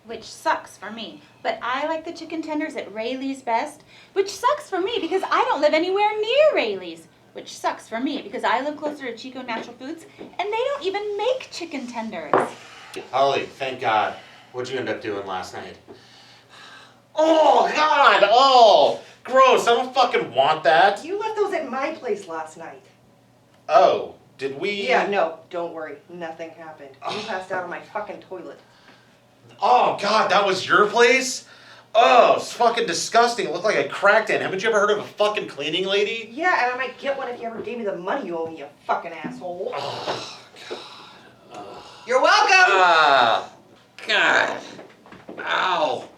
which sucks for me. But I like the chicken tenders at Rayleigh's best, which sucks for me because I don't live anywhere near Rayleigh's, which sucks for me because I live closer to Chico Natural Foods and they don't even make chicken tenders. Holly, thank God. What'd you end up doing last night? Oh, God! Oh! Gross, I don't fucking want that. You left those at my place last night. Oh, did we? Yeah, no, don't worry. Nothing happened. You passed out on my fucking toilet. Oh, God, that was your place? Oh, it's fucking disgusting. It looked like a cracked in. Haven't you ever heard of a fucking cleaning lady? Yeah, and I might get one if you ever gave me the money you owe me, you fucking asshole. Oh, God. You're welcome! Ah, God. Ow.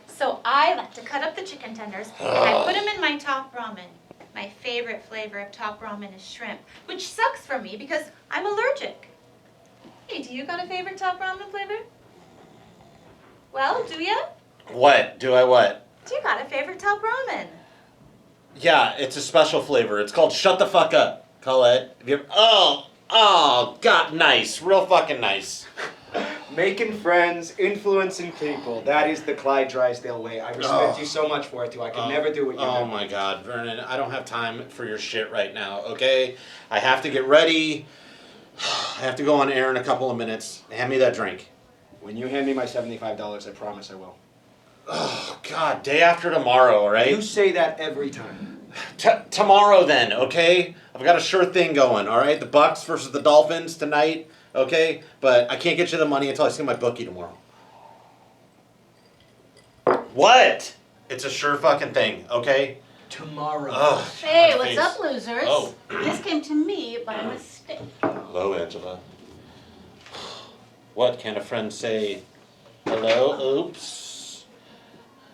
So I like to cut up the chicken tenders and I put them in my top ramen. My favorite flavor of top ramen is shrimp, which sucks for me because I'm allergic. Hey, do you got a favorite top ramen flavor? Well, do you? What? Do I what? Do you got a favorite top ramen? Yeah, it's a special flavor. It's called Shut the Fuck Up, Colette. Have you ever... Oh, God, nice. Real fucking nice. Making friends, influencing people. That is the Clyde Drysdale way. I respect you so much for it, too. I could never do what you do. Oh, my God, Vernon, I don't have time for your shit right now, okay? I have to get ready. I have to go on air in a couple of minutes. Hand me that drink. When you hand me my $75, I promise I will. Oh, God, day after tomorrow, all right? You say that every time. Tomorrow then, okay? I've got a sure thing going, all right? The Bucks versus the Dolphins tonight, okay? But I can't get you the money until I see my bookie tomorrow. What? It's a sure fucking thing, okay? Tomorrow. Oh, Hey, my what's face. up, losers? Oh. This came to me by mistake. Hello, Angela. What, can a friend say hello? Oops.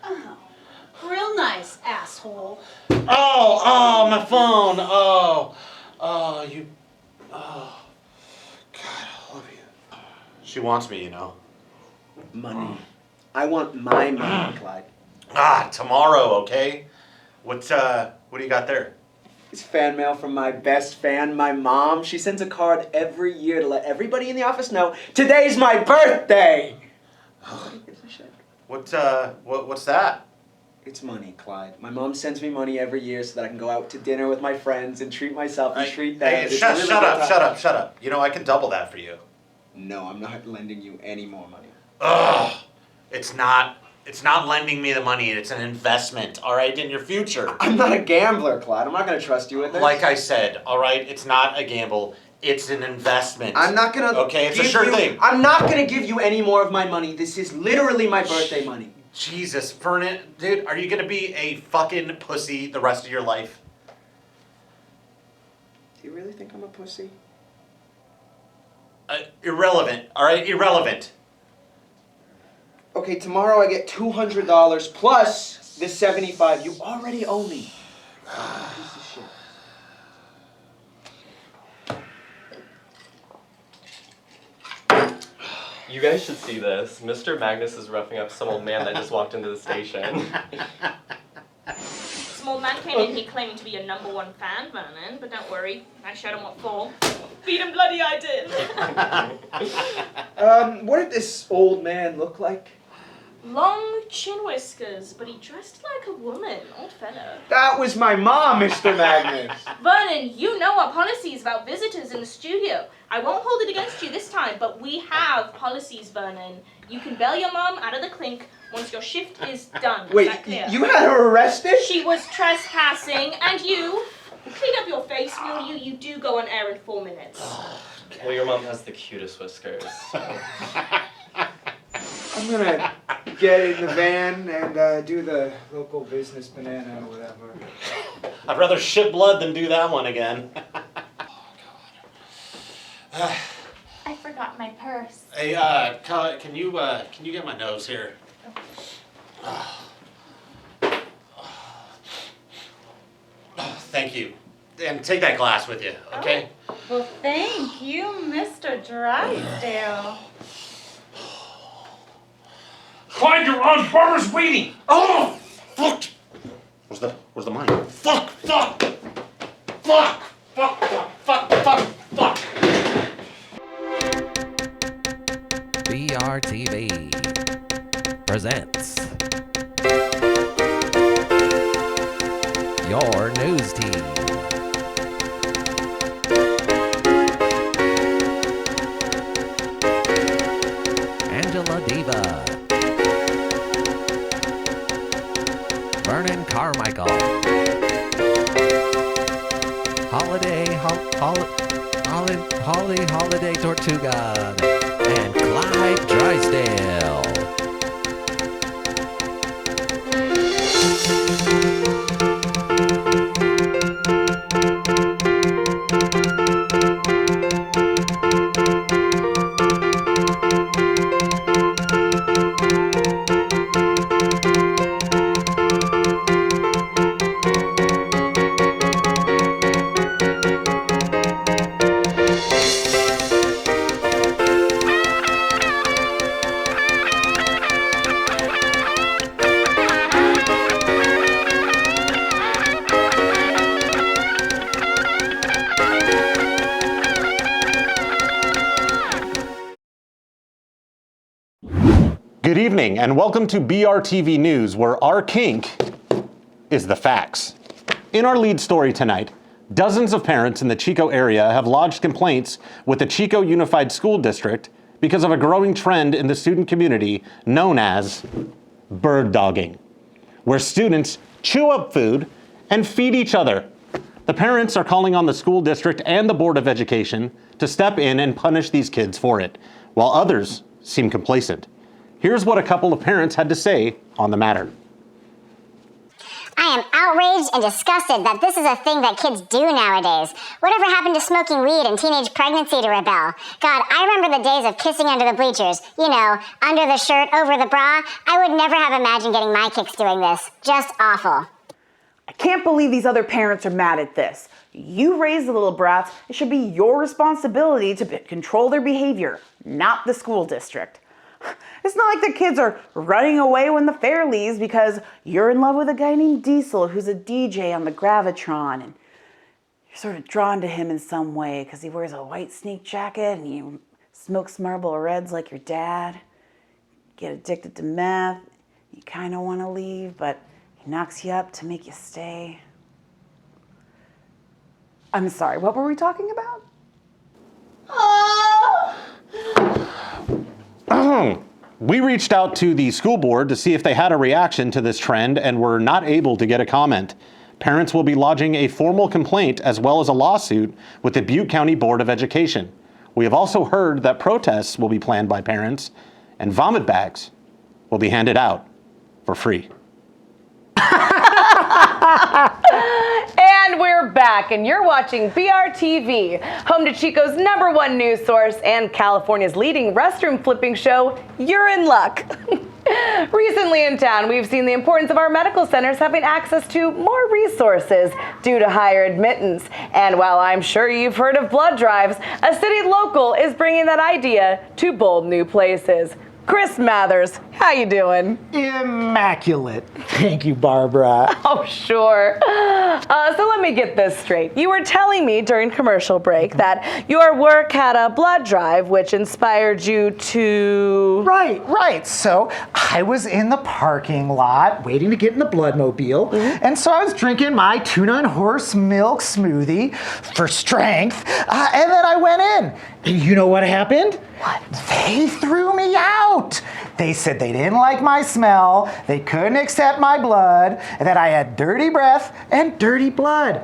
Oh, real nice, asshole. Oh, my phone. You. Oh, God, I love you. She wants me, you know. Money. I want my money, Clyde. Tomorrow, okay? What do you got there? It's fan mail from my best fan, my mom. She sends a card every year to let everybody in the office know today's my birthday. Nobody gives a shit. What's that? It's money, Clyde. My mom sends me money every year so that I can go out to dinner with my friends and treat myself and treat them. Hey, shut up. You know, I can double that for you. No, I'm not lending you any more money. Ugh. It's not lending me the money. It's an investment, all right, in your future. I'm not a gambler, Clyde. I'm not going to trust you with this. Like I said, all right, it's not a gamble. It's an investment. I'm not going to Okay, it's a sure thing. I'm not going to give you any more of my money. This is literally my birthday money. Jesus, Vernon, dude, are you going to be a fucking pussy the rest of your life? Do you really think I'm a pussy? Irrelevant, all right? Irrelevant. Okay, tomorrow I get $200 plus the $75 you already owe me. Piece of shit. You guys should see this. Mr. Magnus is roughing up some old man that just walked into the station. Some old man came in here claiming to be your #1 fan, Vernon, but don't worry, I showed him what for. Beat him bloody I did. What did this old man look like? Long chin whiskers, but he dressed like a woman. Old fellow. That was my mom, Mr. Magnus. Vernon, you know our policies about visitors in the studio. I won't hold it against you this time, but we have policies, Vernon. You can bail your mom out of the clink once your shift is done. Wait, Is that clear? you had her arrested? She was trespassing, and you... Clean up your face, will you? You do go on air in 4 minutes. Well, your mom has the cutest whiskers. I'm gonna get in the van and do the local business banana or whatever. I'd rather shit blood than do that one again. I forgot my purse. Hey, can you get my nose here? Thank you. And take that glass with you, okay? Well, thank you, Mr. Drysdale. Clyde, you're on. Barbara's waiting. Oh, fuck! Where's the money? Fuck! BRTV presents your news team. Angela Diva, Vernon Carmichael, Holiday Tortuga, and Clyde Drysdale. Good evening, and welcome to BRTV News, where our kink is the facts. In our lead story tonight, dozens of parents in the Chico area have lodged complaints with the Chico Unified School District because of a growing trend in the student community known as bird dogging, where students chew up food and feed each other. The parents are calling on the school district and the Board of Education to step in and punish these kids for it, while others seem complacent. Here's what a couple of parents had to say on the matter. I am outraged and disgusted that this is a thing that kids do nowadays. Whatever happened to smoking weed and teenage pregnancy to rebel? God, I remember the days of kissing under the bleachers. You know, under the shirt, over the bra. I would never have imagined getting my kicks doing this. Just awful. I can't believe these other parents are mad at this. You raised the little brats. It should be your responsibility to control their behavior, not the school district. It's not like the kids are running away when the fair leaves because you're in love with a guy named Diesel who's a DJ on the Gravitron, and you're sort of drawn to him in some way because he wears a white sneak jacket and he smokes Marlboro Reds like your dad. You get addicted to meth. You kind of want to leave, but he knocks you up to make you stay. I'm sorry, what were we talking about? We reached out to the school board to see if they had a reaction to this trend and were not able to get a comment. Parents will be lodging a formal complaint as well as a lawsuit with the Butte County Board of Education. We have also heard that protests will be planned by parents and vomit bags will be handed out for free. And we're back, and you're watching BRTV, home to Chico's #1 news source and California's leading restroom flipping show, You're in Luck. Recently in town, we've seen the importance of our medical centers having access to more resources due to higher admittance. And while I'm sure you've heard of blood drives, a city local is bringing that idea to bold new places. Chris Mathers, how you doing? Immaculate. Thank you, Barbara. Oh, sure. So let me get this straight. You were telling me during commercial break that your work had a blood drive which inspired you to... Right. So I was in the parking lot waiting to get in the bloodmobile, and so I was drinking my tuna and horse milk smoothie for strength, and then I went in. And you know what happened? What? They threw me out. They said they didn't like my smell, they couldn't accept my blood, and that I had dirty breath and dirty blood.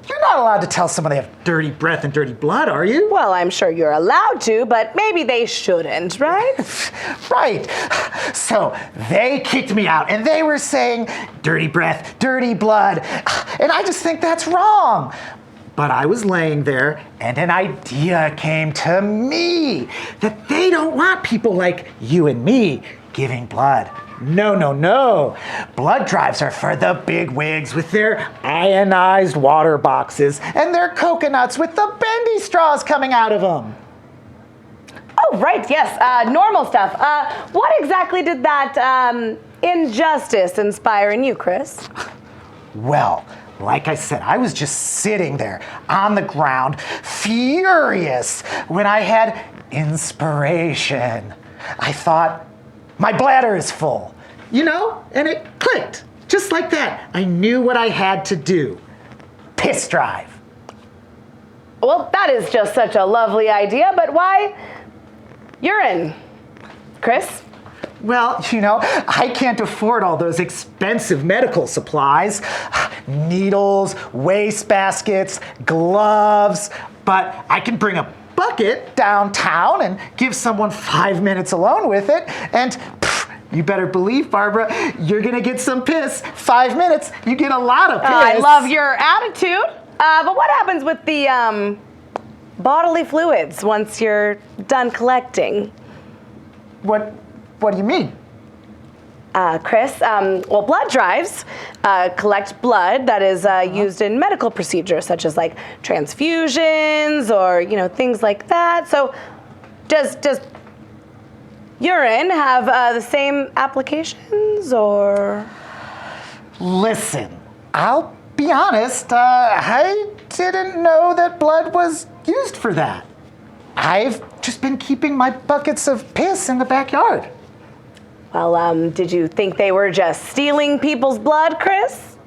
You're not allowed to tell someone they have dirty breath and dirty blood, are you? Well, I'm sure you're allowed to, but maybe they shouldn't, right? Right. So they kicked me out and they were saying dirty breath, dirty blood. And I just think that's wrong. But I was laying there and an idea came to me that they don't want people like you and me giving blood. No. Blood drives are for the big wigs with their ionized water boxes and their coconuts with the bendy straws coming out of them. Oh, right, yes, normal stuff. What exactly did that injustice inspire in you, Chris? Well, like I said, I was just sitting there on the ground, furious, when I had inspiration. I thought, my bladder is full, and it clicked. Just like that. I knew what I had to do. Piss drive. Well, that is just such a lovely idea, but why urine? Chris? Well, I can't afford all those expensive medical supplies. Needles, waste baskets, gloves, but I can bring a bucket downtown and give someone 5 minutes alone with it, and you better believe, Barbara, you're gonna get some piss. 5 minutes, you get a lot of piss. I love your attitude. But what happens with the bodily fluids once you're done collecting? What do you mean? Chris, blood drives collect blood that is used in medical procedures, such as like transfusions or things like that. So, does urine have the same applications, or? Listen, I'll be honest. I didn't know that blood was used for that. I've just been keeping my buckets of piss in the backyard. Well, did you think they were just stealing people's blood, Chris?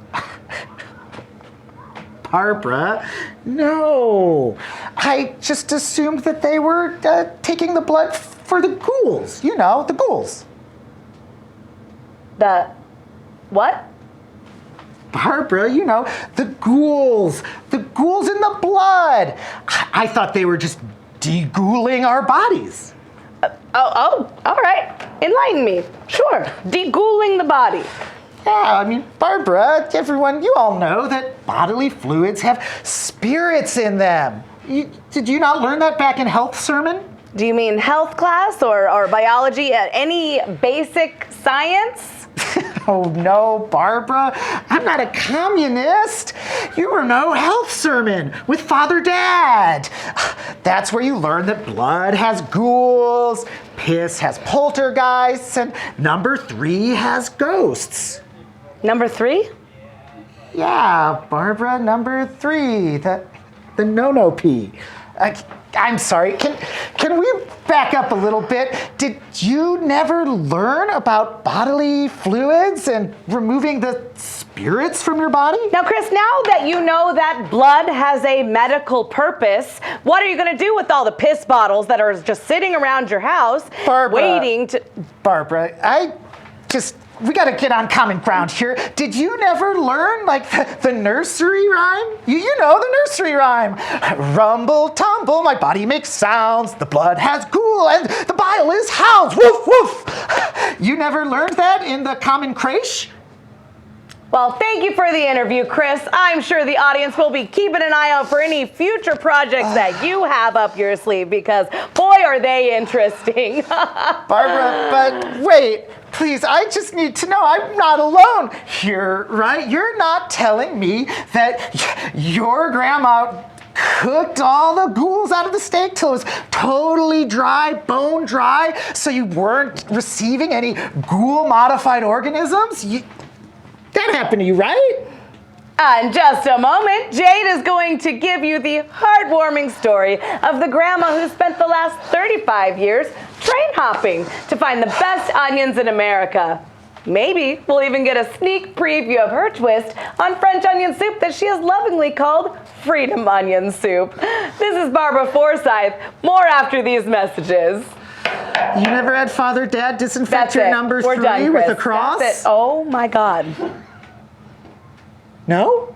Barbara, no. I just assumed that they were taking the blood for the ghouls. The ghouls. The what? Barbara, the ghouls. The ghouls in the blood. I thought they were just deghouling our bodies. All right. Enlighten me. Sure. Deghouling the body. Yeah, Barbara, everyone, you all know that bodily fluids have spirits in them. Did you not learn that back in health sermon? Do you mean health class or biology at any basic science? Oh no, Barbara, I'm not a communist. You were no health sermon with Father Dad. That's where you learn that blood has ghouls, piss has poltergeists, and number 3 has ghosts. Number 3? Yeah, Barbara, number 3, the no-no-pee. I'm sorry, can we back up a little bit? Did you never learn about bodily fluids and removing the spirits from your body? Now, Chris, now that you know that blood has a medical purpose, what are you going to do with all the piss bottles that are just sitting around your house waiting to... Barbara, we gotta get on common ground here. Did you never learn, the nursery rhyme? You know the nursery rhyme. Rumble, tumble, my body makes sounds. The blood has ghoul and the bile is hounds. Woof, woof. You never learned that in the common creche? Well, thank you for the interview, Chris. I'm sure the audience will be keeping an eye out for any future projects that you have up your sleeve, because boy, are they interesting. Barbara, but wait, please, I just need to know I'm not alone here, right? You're not telling me that your grandma cooked all the ghouls out of the steak till it was totally dry, bone dry, so you weren't receiving any ghoul-modified organisms? That happened to you, right? In just a moment, Jade is going to give you the heartwarming story of the grandma who spent the last 35 years train hopping to find the best onions in America. Maybe we'll even get a sneak preview of her twist on French onion soup that she has lovingly called Freedom Onion Soup. This is Barbara Forsyth. More after these messages. You never had Father Dad disinfect your number 3 done, with a cross? That's it. Oh my God. No?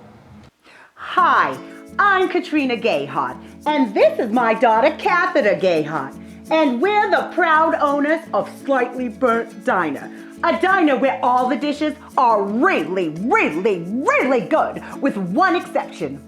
Hi, I'm Katrina Gayhart, and this is my daughter, Catheter Gayhart, and we're the proud owners of Slightly Burnt Diner, a diner where all the dishes are really, really, really good, with one exception.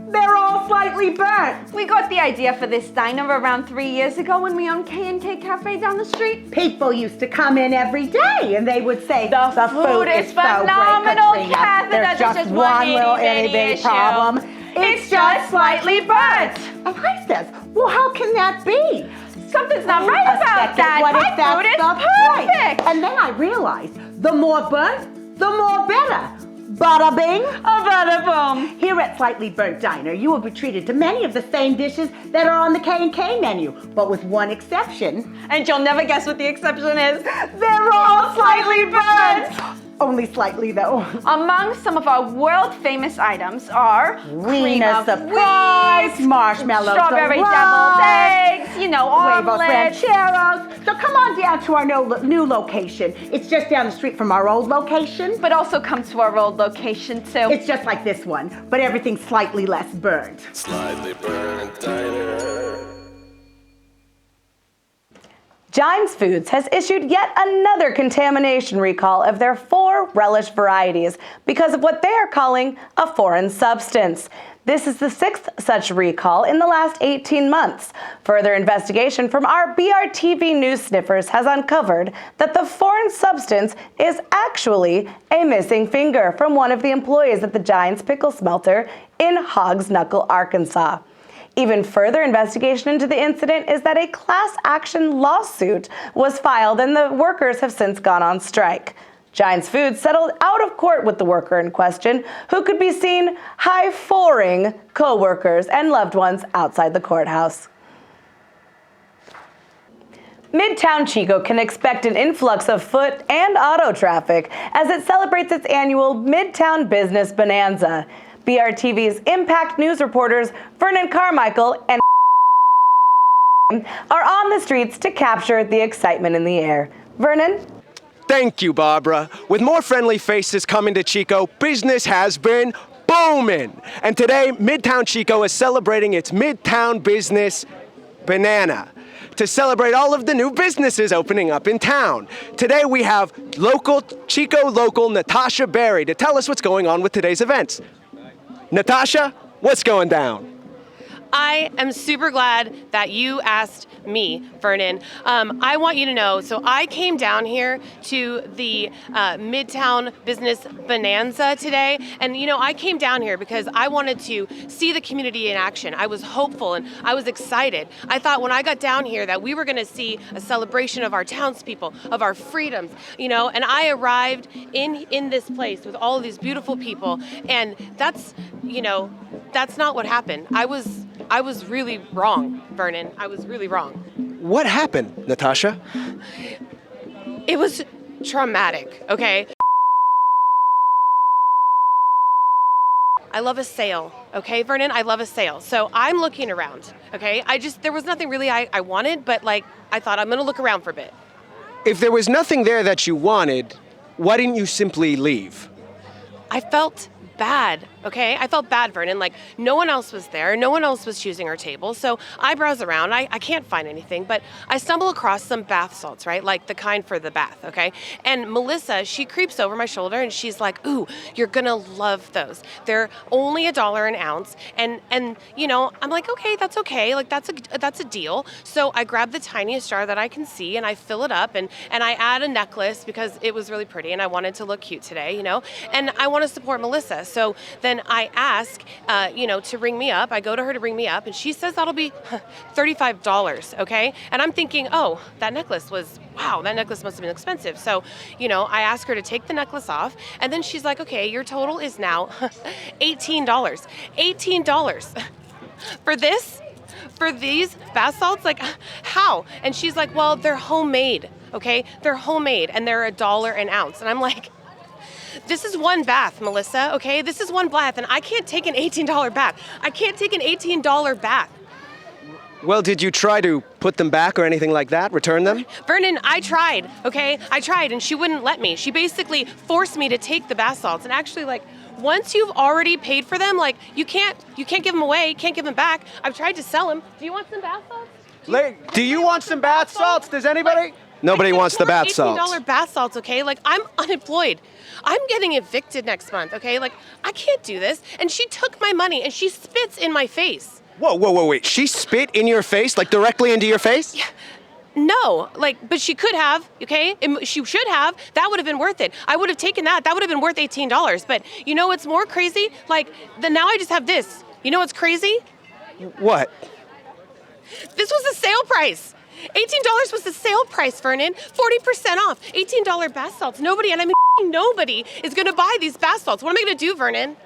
They're all slightly burnt. We got the idea for this diner around 3 years ago when we owned K&K Cafe down the street. People used to come in every day and they would say, the food is phenomenal, Catheter. There's just one little itty-bitty problem. It's just slightly burnt. And I says, well, how can that be? Something's not right about that. My food is perfect. And then I realized, the more burnt, the more better. Bada bing, bada boom. Here at Slightly Burnt Diner, you will be treated to many of the same dishes that are on the K&K menu, but with one exception. And you'll never guess what the exception is. They're all slightly burnt! Only slightly, though. Among some of our world-famous items are Wiener surprise, marshmallow strawberry deluxe, deviled eggs, huevos omelets. rancheros. So come on down to our new location. It's just down the street from our old location. But also come to our old location, too. It's just like this one, but everything's slightly less burnt. Slightly Burnt Diner. Giants Foods has issued yet another contamination recall of their 4 relish varieties because of what they are calling a foreign substance. This is the 6th such recall in the last 18 months. Further investigation from our BRTV news sniffers has uncovered that the foreign substance is actually a missing finger from one of the employees at the Giants pickle smelter in Hoggs Knuckle, Arkansas. Even further investigation into the incident is that a class action lawsuit was filed and the workers have since gone on strike. Giants Foods settled out of court with the worker in question, who could be seen high-foring co-workers and loved ones outside the courthouse. Midtown Chico can expect an influx of foot and auto traffic as it celebrates its annual Midtown Business Bonanza. BRTV's Impact News reporters Vernon Carmichael and are on the streets to capture the excitement in the air. Vernon? Thank you, Barbara. With more friendly faces coming to Chico, business has been booming. And today, Midtown Chico is celebrating its Midtown Business Banana to celebrate all of the new businesses opening up in town. Today we have Chico local Natasha Berry to tell us what's going on with today's events. Natasha, what's going down? I am super glad that you asked me, Vernon. I want you to know, so I came down here to the Midtown Business Bonanza today, and I came down here because I wanted to see the community in action. I was hopeful and I was excited. I thought when I got down here that we were going to see a celebration of our townspeople, of our freedoms, and I arrived in this place with all of these beautiful people, and that's not what happened. I was really wrong, Vernon. I was really wrong. What happened, Natasha? It was traumatic, okay? I love a sale, okay, Vernon? I love a sale. So I'm looking around, okay? There was nothing really I wanted, but I thought I'm gonna look around for a bit. If there was nothing there that you wanted, why didn't you simply leave? I felt bad, okay? I felt bad, Vernon. No one else was there. No one else was choosing our table. So I browse around. I can't find anything, but I stumble across some bath salts, right? Like the kind for the bath, okay? And Melissa, she creeps over my shoulder and she's like, ooh, you're gonna love those. They're only $1 an ounce. And I'm like, okay, that's okay. That's a deal. So I grab the tiniest jar that I can see and I fill it up and I add a necklace because it was really pretty and I wanted to look cute today, and I want to support Melissa. So then I ask, to ring me up. I go to her to ring me up, and she says that'll be $35, okay? And I'm thinking, oh, that necklace must have been expensive. So, I ask her to take the necklace off, and then she's like, okay, your total is now $18. $18 for these bath salts? How? And she's like, well, they're homemade, okay? They're homemade, and they're $1 an ounce. And I'm like, this is one bath, Melissa, okay? This is one bath, and I can't take an $18 bath. I can't take an $18 bath. Well, did you try to put them back or anything like that? Return them? Vernon, I tried, okay? I tried, and she wouldn't let me. She basically forced me to take the bath salts. And actually, once you've already paid for them, you can't give them away, can't give them back. I've tried to sell them. Do you want some bath salts? Do you want some bath salts? Does anybody? Nobody wants the bath salts. $18 bath salts, okay? I'm unemployed. I'm getting evicted next month, okay? I can't do this. And she took my money and she spits in my face. Whoa, wait. She spit in your face, directly into your face? Yeah. No, but she could have, okay? She should have. That would have been worth it. I would have taken that. That would have been worth $18. But you know what's more crazy? Now I just have this. You know what's crazy? What? This was the sale price. $18 was the sale price, Vernon. 40% off. $18 bath salts. Nobody, and I mean nobody, is gonna buy these bath salts. What am I gonna do, Vernon?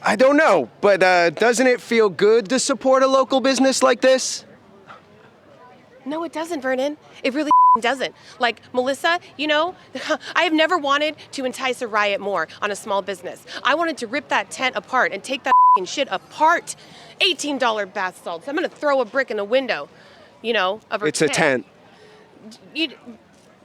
I don't know, but doesn't it feel good to support a local business like this? No, it doesn't, Vernon. It really doesn't. Like, Melissa, you know, I have never wanted to entice a riot more on a small business. I wanted to rip that tent apart and take that shit apart. $18 bath salts. I'm gonna throw a brick in the window, you know, of her It's a tent. You,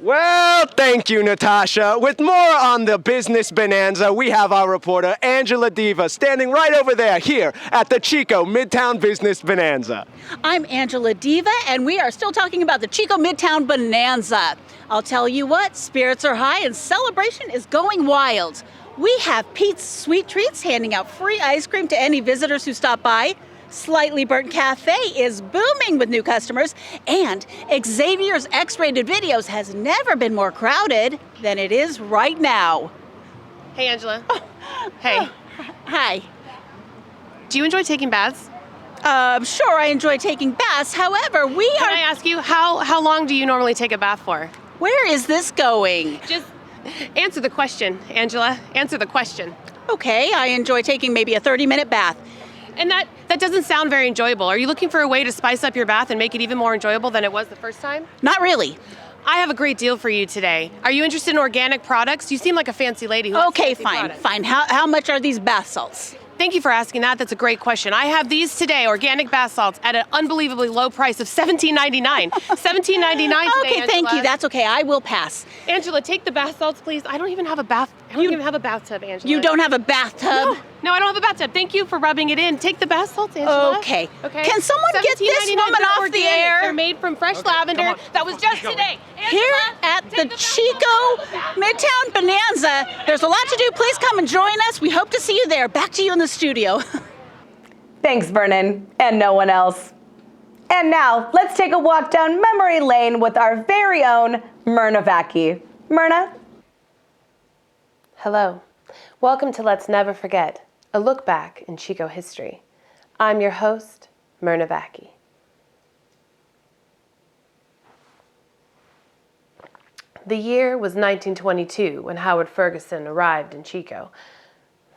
Well, thank you, Natasha. With more on the business bonanza, we have our reporter, Angela Diva, standing right over there here at the Chico Midtown Business Bonanza. I'm Angela Diva, and we are still talking about the Chico Midtown Bonanza. I'll tell you what, spirits are high and celebration is going wild. We have Pete's Sweet Treats handing out free ice cream to any visitors who stop by. Slightly Burnt Cafe is booming with new customers, and Xavier's X-rated videos has never been more crowded than it is right now. Hey, Angela. Hey. Hi. Do you enjoy taking baths? Sure, I enjoy taking baths. However, Can I ask you, how long do you normally take a bath for? Where is this going? Just answer the question, Angela. Answer the question. Okay, I enjoy taking maybe a 30-minute bath. And that doesn't sound very enjoyable. Are you looking for a way to spice up your bath and make it even more enjoyable than it was the first time? Not really. I have a great deal for you today. Are you interested in organic products? You seem like a fancy lady who Okay, fine. How much are these bath salts? Thank you for asking that. That's a great question. I have these today, organic bath salts, at an unbelievably low price of $17.99. $17.99 today, Okay, thank Angela. you. That's okay. I will pass. Angela, take the bath salts, please. I don't even have a bathtub, Angela. You don't have a bathtub? No, I don't have a bathtub. Thank you for rubbing it in. Take the bath salts, Angela. Okay. Can someone get this $17.99, woman they're off the organic. air? They're made from fresh lavender. That was just today. Here at the Chico Midtown Bonanza, there's a lot to do. Please come and join us. We hope to see you there. Back to you in the studio. Thanks, Vernon, and no one else. And now, let's take a walk down memory lane with our very own Myrna Vacchi. Myrna? Hello. Welcome to Let's Never Forget, a look back in Chico history. I'm your host, Myrna Vacchi. The year was 1922 when Howard Ferguson arrived in Chico.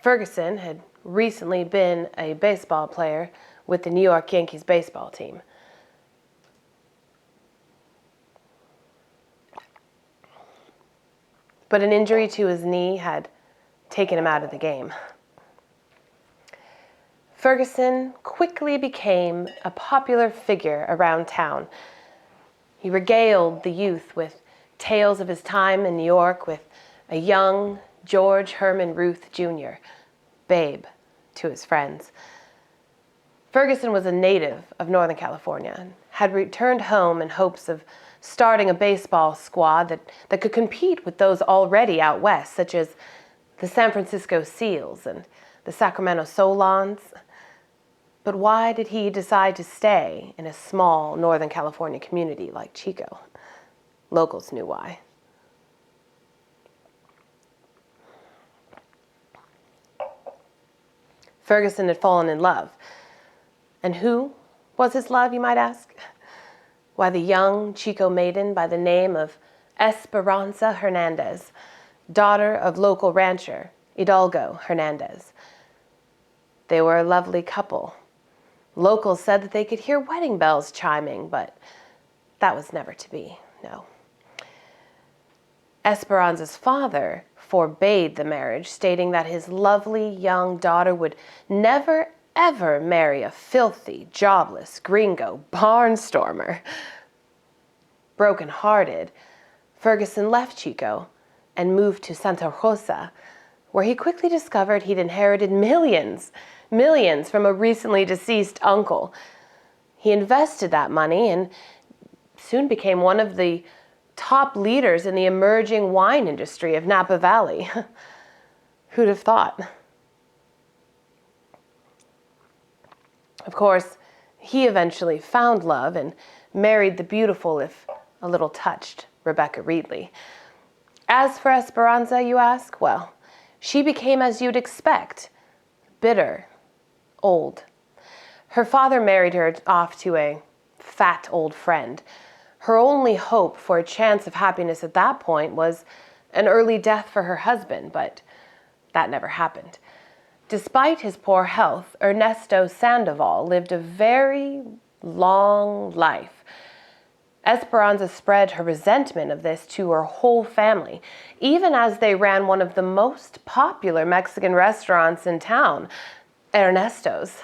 Ferguson had recently been a baseball player with the New York Yankees baseball team. But an injury to his knee had taken him out of the game. Ferguson quickly became a popular figure around town. He regaled the youth with tales of his time in New York with a young George Herman Ruth Jr., Babe, to his friends. Ferguson was a native of Northern California and had returned home in hopes of starting a baseball squad that could compete with those already out west, such as the San Francisco Seals and the Sacramento Solons. But why did he decide to stay in a small Northern California community like Chico? Locals knew why. Ferguson had fallen in love. And who was his love, you might ask? Why, the young Chico maiden by the name of Esperanza Hernandez, daughter of local rancher Hidalgo Hernandez. They were a lovely couple. Locals said that they could hear wedding bells chiming, but that was never to be, no. Esperanza's father forbade the marriage, stating that his lovely young daughter would never, ever marry a filthy, jobless, gringo barnstormer. Broken-hearted, Ferguson left Chico and moved to Santa Rosa, where he quickly discovered he'd inherited millions from a recently deceased uncle. He invested that money and soon became one of the top leaders in the emerging wine industry of Napa Valley. Who'd have thought? Of course, he eventually found love and married the beautiful, if a little touched, Rebecca Reedley. As for Esperanza, you ask? Well, she became as you'd expect, bitter, old. Her father married her off to a fat old friend. Her only hope for a chance of happiness at that point was an early death for her husband, but that never happened. Despite his poor health, Ernesto Sandoval lived a very long life. Esperanza spread her resentment of this to her whole family, even as they ran one of the most popular Mexican restaurants in town, Ernesto's.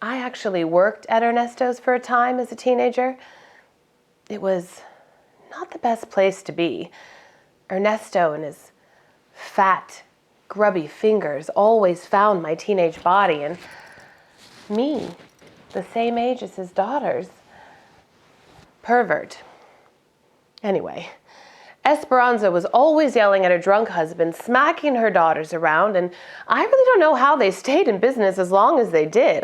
I actually worked at Ernesto's for a time as a teenager. It was not the best place to be. Ernesto and his fat, grubby fingers always found my teenage body, and me, the same age as his daughters. Pervert. Anyway, Esperanza was always yelling at her drunk husband, smacking her daughters around, and I really don't know how they stayed in business as long as they did.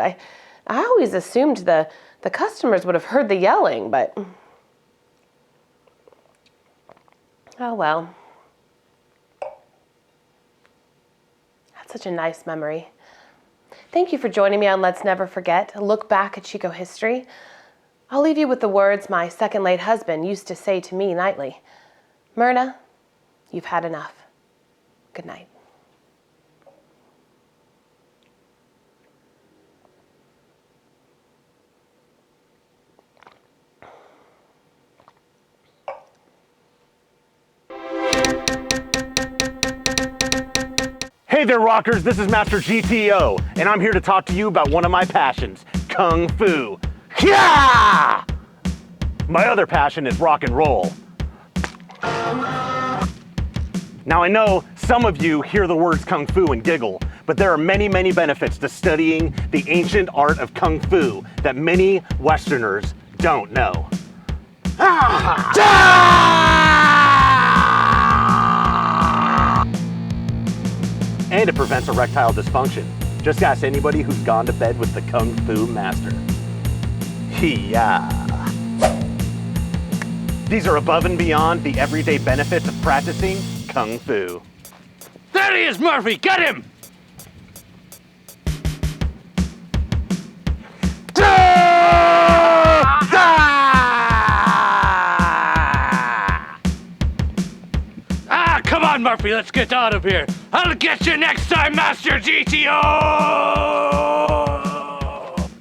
I always assumed the customers would have heard the yelling, but oh well. That's such a nice memory. Thank you for joining me on Let's Never Forget, a look back at Chico history. I'll leave you with the words my second late husband used to say to me nightly. Myrna, you've had enough. Good night. Hey there, rockers, this is Master GTO, and I'm here to talk to you about one of my passions, Kung Fu. Yeah! My other passion is rock and roll. Now I know some of you hear the words Kung Fu and giggle, but there are many, many benefits to studying the ancient art of Kung Fu that many Westerners don't know. And it prevents erectile dysfunction. Just ask anybody who's gone to bed with the Kung Fu master. Yeah. These are above and beyond the everyday benefits of practicing Kung Fu. There he is, Murphy! Get him! Come on, Murphy, let's get out of here. I'll get you next time, Master GTO!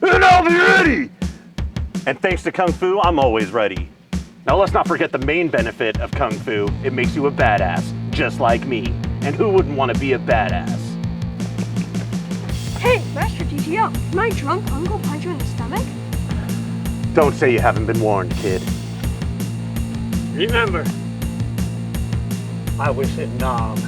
And I'll be ready! And thanks to Kung Fu, I'm always ready. Now let's not forget the main benefit of Kung Fu. It makes you a badass, just like me. And who wouldn't want to be a badass? Hey, Master GTO, can my drunk uncle punch you in the stomach? Don't say you haven't been warned, kid. Remember, I wish it knob.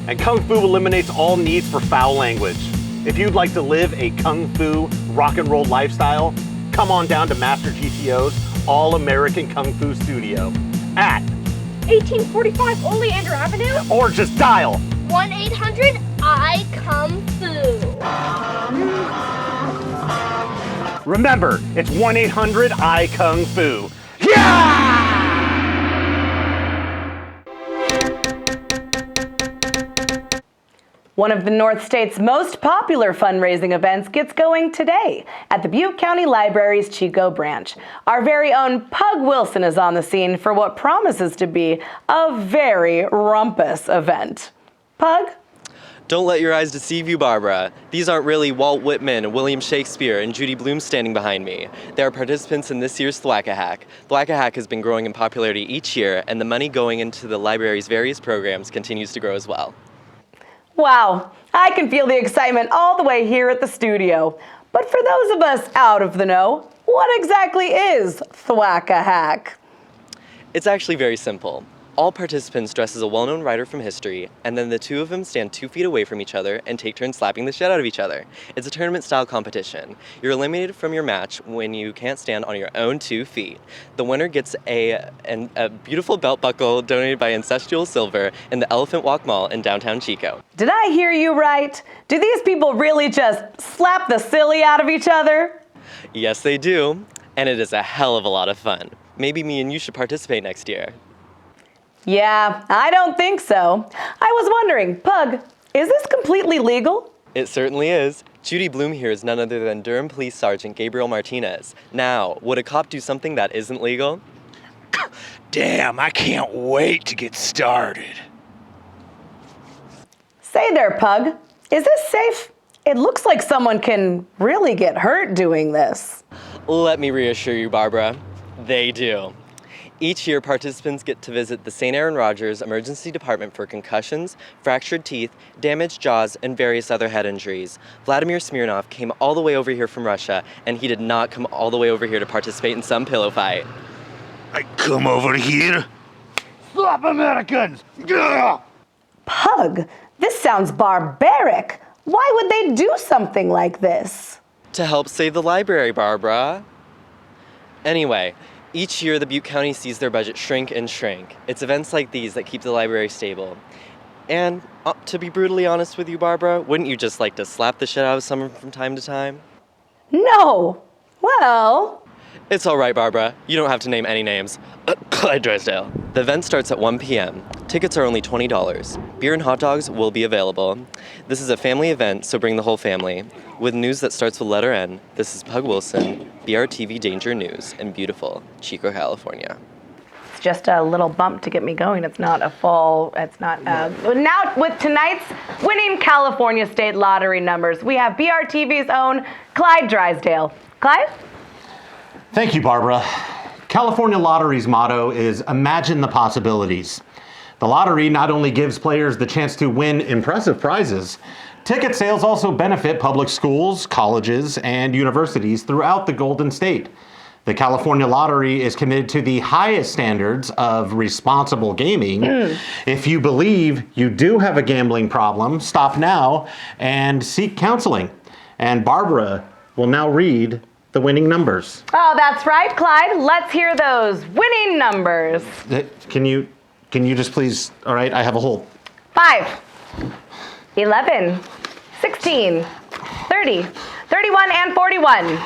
And Kung Fu eliminates all needs for foul language. If you'd like to live a Kung Fu rock and roll lifestyle, come on down to Master GTO's All-American Kung Fu Studio at 1845 Oleander Avenue? or just dial 1-800-I-KUM-FU. Remember, it's 1-800-I-KUNG-FU. Yeah! One of the North State's most popular fundraising events gets going today at the Butte County Library's Chico branch. Our very own Pug Wilson is on the scene for what promises to be a very rumpus event. Pug? Don't let your eyes deceive you, Barbara. These aren't really Walt Whitman, William Shakespeare, and Judy Blume standing behind me. They are participants in this year's Thwack-A-Hack. Thwack-A-Hack has been growing in popularity each year, and the money going into the library's various programs continues to grow as well. Wow, I can feel the excitement all the way here at the studio. But for those of us out of the know, what exactly is Thwack-A-Hack? It's actually very simple. All participants dress as a well-known writer from history, and then the two of them stand 2 feet away from each other and take turns slapping the shit out of each other. It's a tournament-style competition. You're eliminated from your match when you can't stand on your own 2 feet. The winner gets a beautiful belt buckle donated by Ancestral Silver in the Elephant Walk Mall in downtown Chico. Did I hear you right? Do these people really just slap the silly out of each other? Yes, they do, and it is a hell of a lot of fun. Maybe me and you should participate next year. Yeah, I don't think so. I was wondering, Pug, is this completely legal? It certainly is. Judy Bloom here is none other than Durham Police Sergeant Gabriel Martinez. Now, would a cop do something that isn't legal? Damn, I can't wait to get started. Say there, Pug. Is this safe? It looks like someone can really get hurt doing this. Let me reassure you, Barbara. They do. Each year, participants get to visit the St. Aaron Rodgers Emergency Department for concussions, fractured teeth, damaged jaws, and various other head injuries. Vladimir Smirnov came all the way over here from Russia, and he did not come all the way over here to participate in some pillow fight. I come over here. Slap Americans! Gah! Pug, this sounds barbaric. Why would they do something like this? To help save the library, Barbara. Anyway, each year the Butte County sees their budget shrink and shrink. It's events like these that keep the library stable. And to be brutally honest with you, Barbara, wouldn't you just like to slap the shit out of someone from time to time? No. Well... It's all right, Barbara. You don't have to name any names. Clyde Drysdale. The event starts at 1 p.m. Tickets are only $20. Beer and hot dogs will be available. This is a family event, so bring the whole family. With news that starts with letter N, this is Pug Wilson, BRTV Danger News in beautiful Chico, California. It's just a little bump to get me going. It's not a full, it's not, Now, with tonight's winning California State Lottery numbers, we have BRTV's own Clyde Drysdale. Clyde? Thank you, Barbara. California Lottery's motto is Imagine the Possibilities. The lottery not only gives players the chance to win impressive prizes, ticket sales also benefit public schools, colleges, and universities throughout the Golden State. The California Lottery is committed to the highest standards of responsible gaming. If you believe you do have a gambling problem, stop now and seek counseling. And Barbara will now read the winning numbers. Oh, that's right, Clyde. Let's hear those winning numbers. Can you just please, all right, I have a hold. 5, 11, 16, 30, 31, and 41.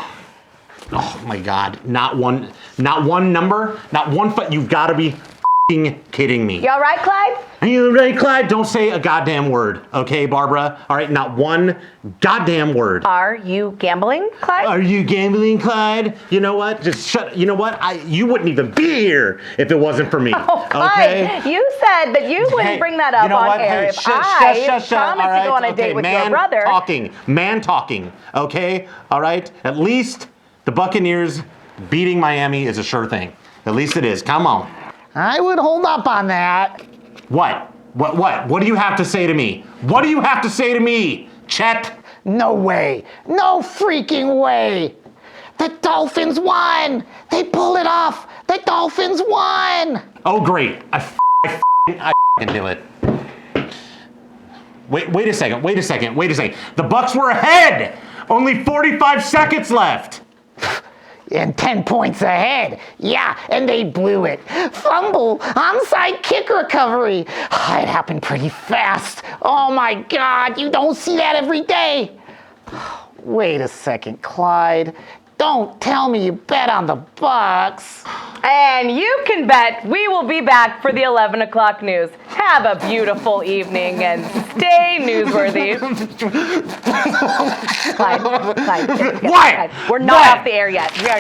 Oh my God, not one number, not one foot. You've got to be f***ing kidding me. You all right, Clyde? Are you all right, Clyde? Don't say a goddamn word, okay, Barbara? All right, not one goddamn word. Are you gambling, Clyde? Are you gambling, Clyde? You know what? Just shut. You know what? You wouldn't even be here if it wasn't for me. Oh, Clyde, okay? you said that you wouldn't bring that up on air if I promised to go on a date with your brother. Man talking, okay? All right? At least the Buccaneers beating Miami is a sure thing. At least it is. Come on. I would hold up on that. What? What do you have to say to me? What do you have to say to me, Chet? No way. No freaking way. The Dolphins won. They pulled it off. The Dolphins won. Oh, great. I knew it. Wait a second. The Bucs were ahead. Only 45 seconds left. And 10 points ahead. Yeah, and they blew it. Fumble, onside kick recovery. It happened pretty fast. Oh my God, you don't see that every day. Wait a second, Clyde. Don't tell me you bet on the Bucs. And you can bet we will be back for the 11 o'clock news. Have a beautiful evening and stay newsworthy. Clyde, What? we're not off the air yet. We are